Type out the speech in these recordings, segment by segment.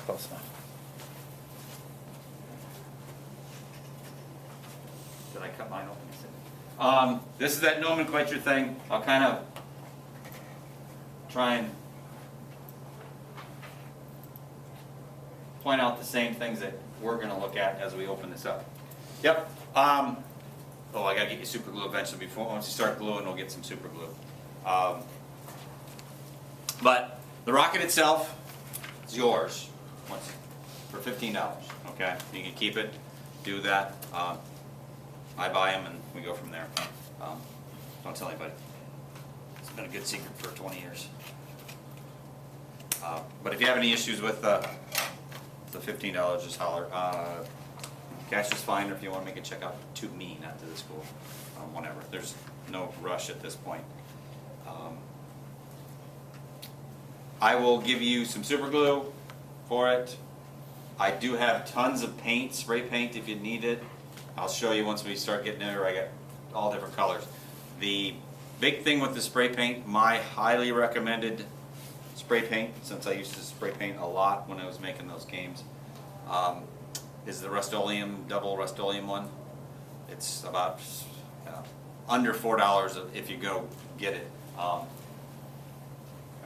close enough. Did I cut mine open? This is that nomenclature thing. I'll kind of try and point out the same things that we're going to look at as we open this up. Yep. Oh, I got to get you super glue eventually. Once you start gluing, we'll get some super glue. But the rocket itself is yours for $15. Okay, you can keep it. Do that. I buy them and we go from there. Don't tell anybody. It's been a good secret for 20 years. But if you have any issues with the $15, just holler. Cash is fine, or if you want to make a check out to me, not to the school. Whatever. There's no rush at this point. I will give you some super glue for it. I do have tons of paint, spray paint if you need it. I'll show you once we start getting there. I got all different colors. The big thing with the spray paint, my highly recommended spray paint, since I used to spray paint a lot when I was making those games, is the Rust-Oleum, double Rust-Oleum one. It's about under $4 if you go get it. I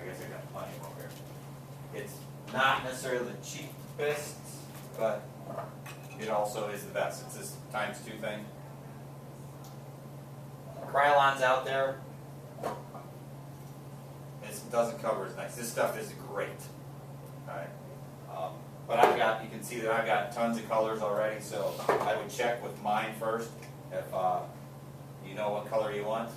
guess I got plenty over here. It's not necessarily the cheapest, but it also is the best. It's this ×2 thing. Krylon's out there. It doesn't cover as nice. This stuff is great. Alright. But you can see that I've got tons of colors already, so I would check with mine first if you know what color you want.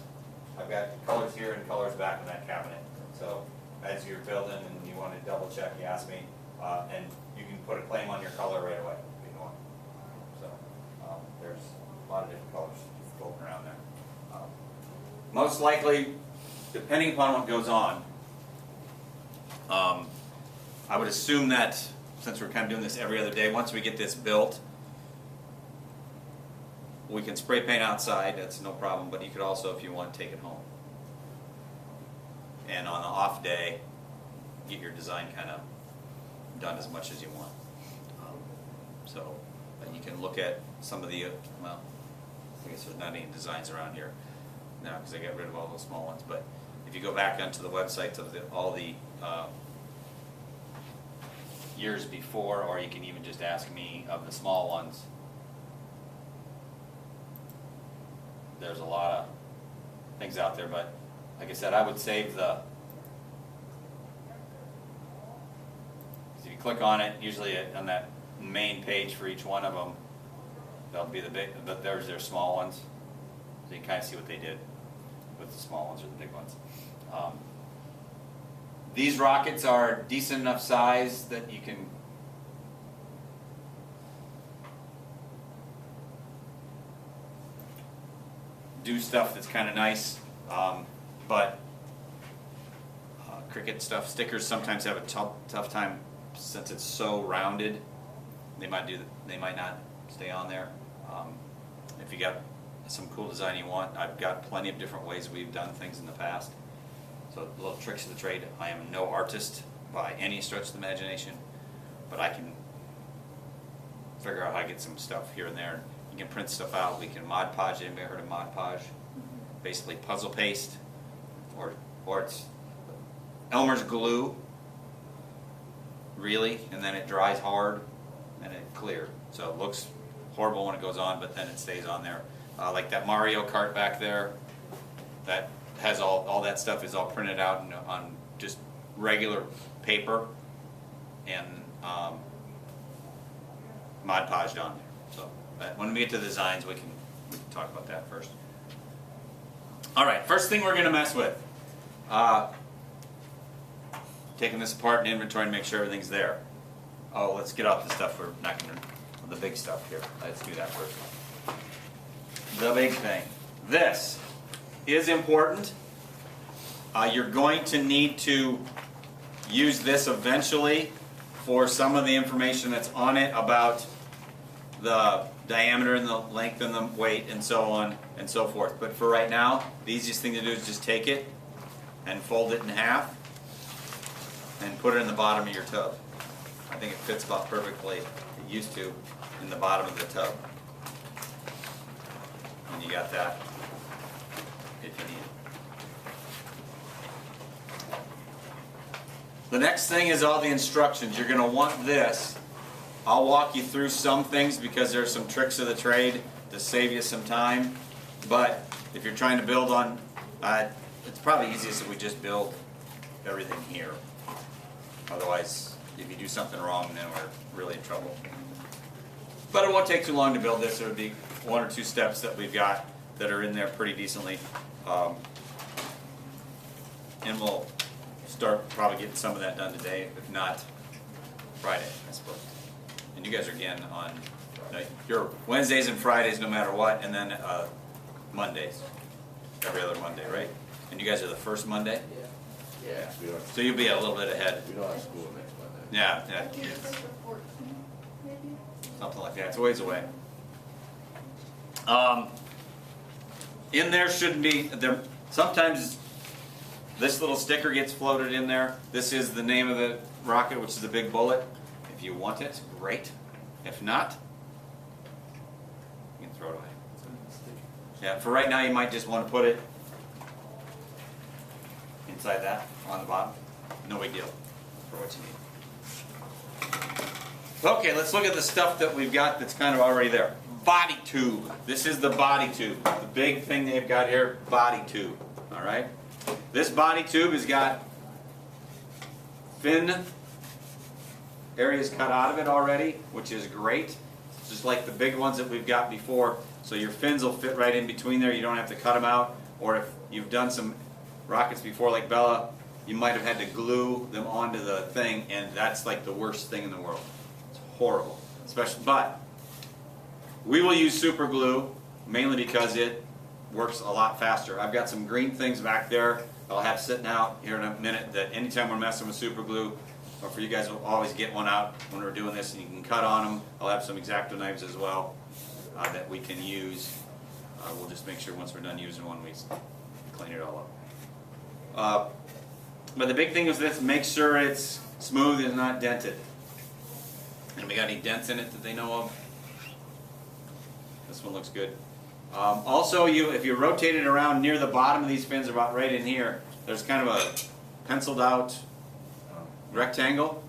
I've got colors here and colors back in that cabinet. So as you're building and you want to double check, you ask me, and you can put a claim on your color right away if you want. So there's a lot of different colors floating around there. Most likely, depending upon what goes on, I would assume that since we're kind of doing this every other day, once we get this built, we can spray paint outside, that's no problem, but you could also, if you want, take it home. And on the off day, get your design kind of done as much as you want. So you can look at some of the, well, I guess there's not any designs around here now because I got rid of all those small ones, but if you go back onto the websites of all the years before, or you can even just ask me of the small ones, there's a lot of things out there, but like I said, I would save if you click on it, usually on that main page for each one of them, there'll be the big, but there's their small ones, so you can kind of see what they did with the small ones or the big ones. These rockets are decent enough size that you can do stuff that's kind of nice, but Cricut stuff, stickers sometimes have a tough time since it's so rounded. They might not stay on there. If you got some cool design you want, I've got plenty of different ways we've done things in the past. So little tricks of the trade. I am no artist by any stretch of the imagination, but I can figure out how to get some stuff here and there. You can print stuff out. We can Mod Podge. Anybody heard of Mod Podge? Basically puzzle paste, or it's Elmer's glue, really, and then it dries hard and it clear. So it looks horrible when it goes on, but then it stays on there. Like that Mario Kart back there, that has all that stuff is all printed out on just regular paper and Mod Podged on there. So when we get to the designs, we can talk about that first. All right, first thing we're going to mess with, taking this apart in inventory and make sure everything's there. Oh, let's get off the stuff we're not going to, the big stuff here. Let's do that first. The big thing. This is important. You're going to need to use this eventually for some of the information that's on it about the diameter and the length and the weight and so on and so forth. But for right now, the easiest thing to do is just take it and fold it in half and put it in the bottom of your tub. I think it fits about perfectly, it used to, in the bottom of the tub. And you got that, if you need it. The next thing is all the instructions. You're going to want this. I'll walk you through some things because there's some tricks of the trade to save you some time. But if you're trying to build on, it's probably easiest if we just build everything here. Otherwise, if you do something wrong, then we're really in trouble. But it won't take too long to build this. There would be 1 or 2 steps that we've got that are in there pretty decently. And we'll start probably getting some of that done today, if not Friday, I suppose. And you guys are again on your Wednesdays and Fridays no matter what, and then Mondays, every other Monday, right? And you guys are the first Monday? Yeah. So you'll be a little bit ahead. We don't have school next Monday. Yeah, yeah. Maybe it's like the 14th, maybe? Something like that. It's a ways away. In there shouldn't be there. Sometimes this little sticker gets floated in there. This is the name of the rocket, which is the big bullet. If you want it, great. If not, you can throw it away. Yeah. For right now, you might just want to put it inside that on the bottom. No big deal for what you need. Okay, let's look at the stuff that we've got that's kind of already there. Body tube. This is the body tube. The big thing they've got here, body tube. All right? This body tube has got fin areas cut out of it already, which is great. It's just like the big ones that we've got before. So your fins will fit right in between there. You don't have to cut them out. Or if you've done some rockets before like Bella, you might have had to glue them onto the thing, and that's like the worst thing in the world. It's horrible. Especially, but we will use super glue mainly because it works a lot faster. I've got some green things back there I'll have sitting out here in a minute that anytime we're messing with super glue, or for you guys, we'll always get one out when we're doing this and you can cut on them. I'll have some X-Acto knives as well that we can use. We'll just make sure once we're done using one, we clean it all up. But the big thing is this, make sure it's smooth and not dented. Anybody got any dents in it that they know of? This one looks good. Also, if you rotate it around near the bottom of these fins, about right in here, there's kind of a penciled out rectangle.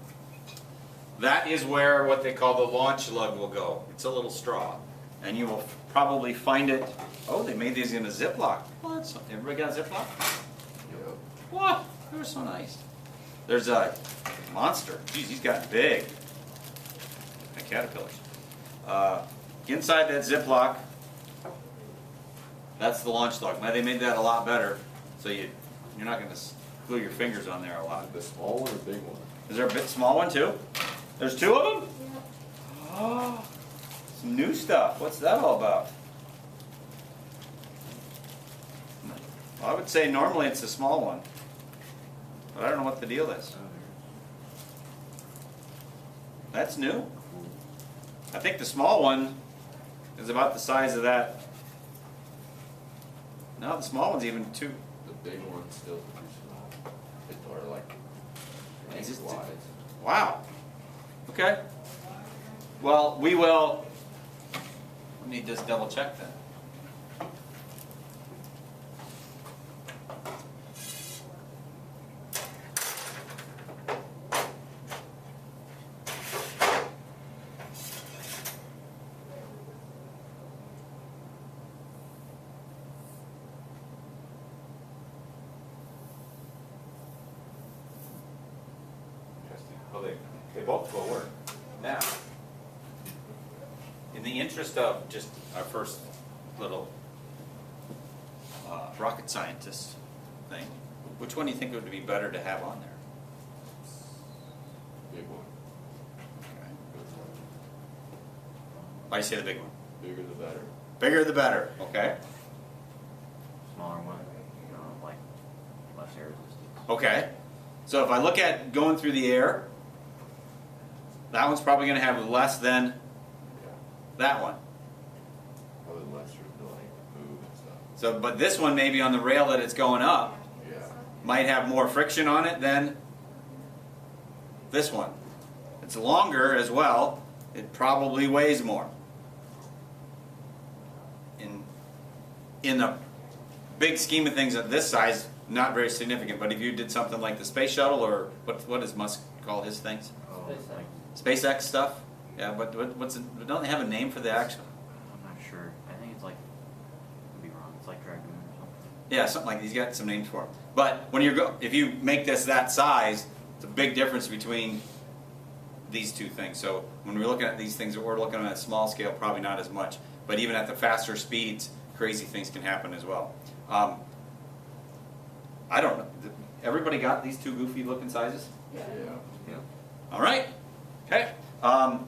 That is where what they call the launch lug will go. It's a little straw. And you will probably find it. Oh, they made these in a Ziploc. Well, everybody got a Ziploc? Yep. What? They're so nice. There's a monster. Geez, he's got big. Like caterpillars. Inside that Ziploc, that's the launch lug. Now they made that a lot better, so you're not going to glue your fingers on there a lot. The small one or big one? Is there a bit small one too? There's 2 of them? Yeah. Oh, some new stuff. What's that all about? Well, I would say normally it's a small one, but I don't know what the deal is. That's new. I think the small one is about the size of that. No, the small one's even too. The big one's still too small. It's like Is it- wise. Wow. Okay. Well, we will. We need to just double check then. Well, they both will work. Now, in the interest of just our first little rocket scientist thing, which one do you think would be better to have on there? Big one. Okay. Why do you say the big one? Bigger the better. Bigger the better, okay? Smaller one, you know, like less air resistance. Okay. So if I look at going through the air, that one's probably going to have less than Yeah. that one. Probably less room to like move and stuff. So, but this one maybe on the rail that it's going up might have more friction on it than this one. it's longer as well, it probably weighs more. In the big scheme of things at this size, not very significant, but if you did something like the space shuttle, or what does Musk call his things? Oh, SpaceX. SpaceX stuff? Yeah, but don't they have a name for the actual? I'm not sure. I think it's like, I could be wrong. It's like Dragoon or something. Yeah, something like he's got some names for them. But when if you make this that size, it's a big difference between these two things. So when we're looking at these things, we're looking at a small scale, probably not as much. But even at the faster speeds, crazy things can happen as well. I don't know. Everybody got these two goofy looking sizes? Yeah. Yeah. All right. Okay. So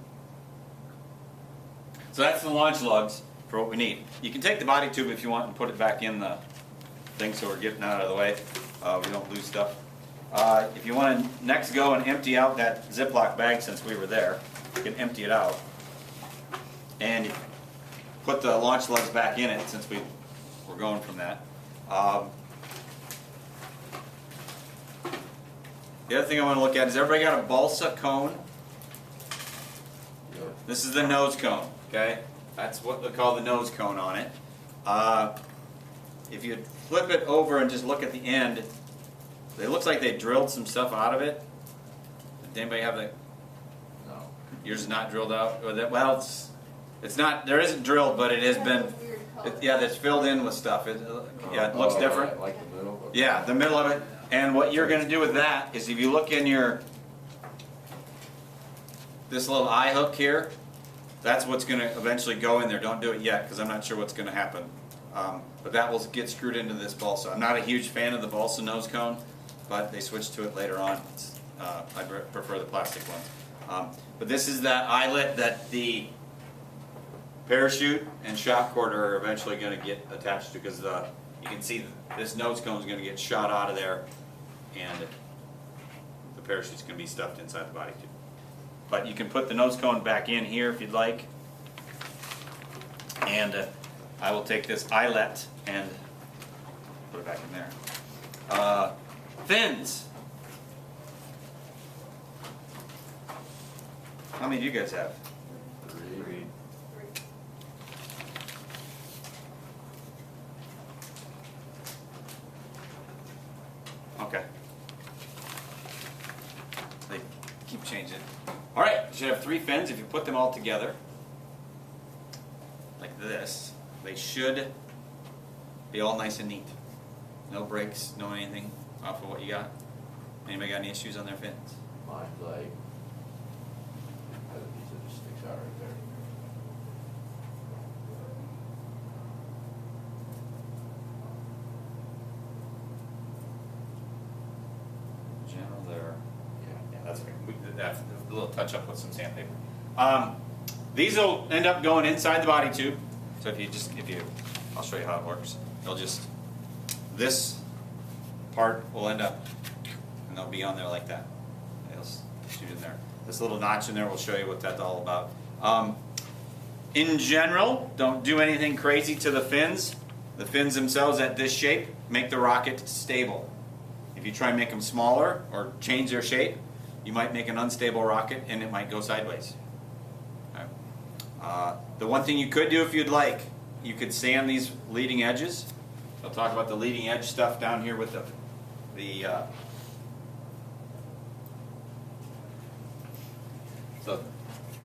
that's the launch lugs for what we need. You can take the body tube if you want and put it back in the thing so we're getting out of the way. We don't lose stuff. If you want to next go and empty out that Ziploc bag since we were there, you can empty it out. And put the launch lugs back in it since we're going from that. The other thing I want to look at is everybody got a balsa cone? Yeah. This is the nose cone, okay? That's what they call the nose cone on it. If you flip it over and just look at the end, it looks like they drilled some stuff out of it. Did anybody have that? No. Yours is not drilled out? Well, it's not, there isn't drilled, but it has been, Weird color. yeah, that's filled in with stuff. Yeah, it looks different. Right, like the middle. Okay. Yeah, the middle of it. And what you're going to do with that is if you look in this little eye hook here, that's what's going to eventually go in there. Don't do it yet because I'm not sure what's going to happen. But that will get screwed into this balsa. I'm not a huge fan of the balsa nose cone, but they switched to it later on. I prefer the plastic ones. But this is that eyelet that the parachute and shock cord are eventually going to get attached to, because you can see this nose cone is going to get shot out of there, and the parachute's going to be stuffed inside the body tube. But you can put the nose cone back in here if you'd like, and I will take this eyelet and put it back in there. Fins. How many do you guys have? 3. Okay. They keep changing. All right, you should have 3 fins. If you put them all together, like this, they should be all nice and neat. No breaks, no anything off of what you got. Anybody got any issues on their fins? Mine's like, got a piece that just sticks out right there. General there. Yeah. That's okay. That's a little touch up with some sandpaper. These will end up going inside the body tube. So I'll show you how it works. This part will end up, and they'll be on there like that. They'll shoot in there. This little notch in there will show you what that's all about. In general, don't do anything crazy to the fins. The fins themselves at this shape make the rocket stable. If you try and make them smaller or change their shape, you might make an unstable rocket and it might go sideways. Okay. The one thing you could do if you'd like, you could sand these leading edges. I'll talk about the leading edge stuff down here with so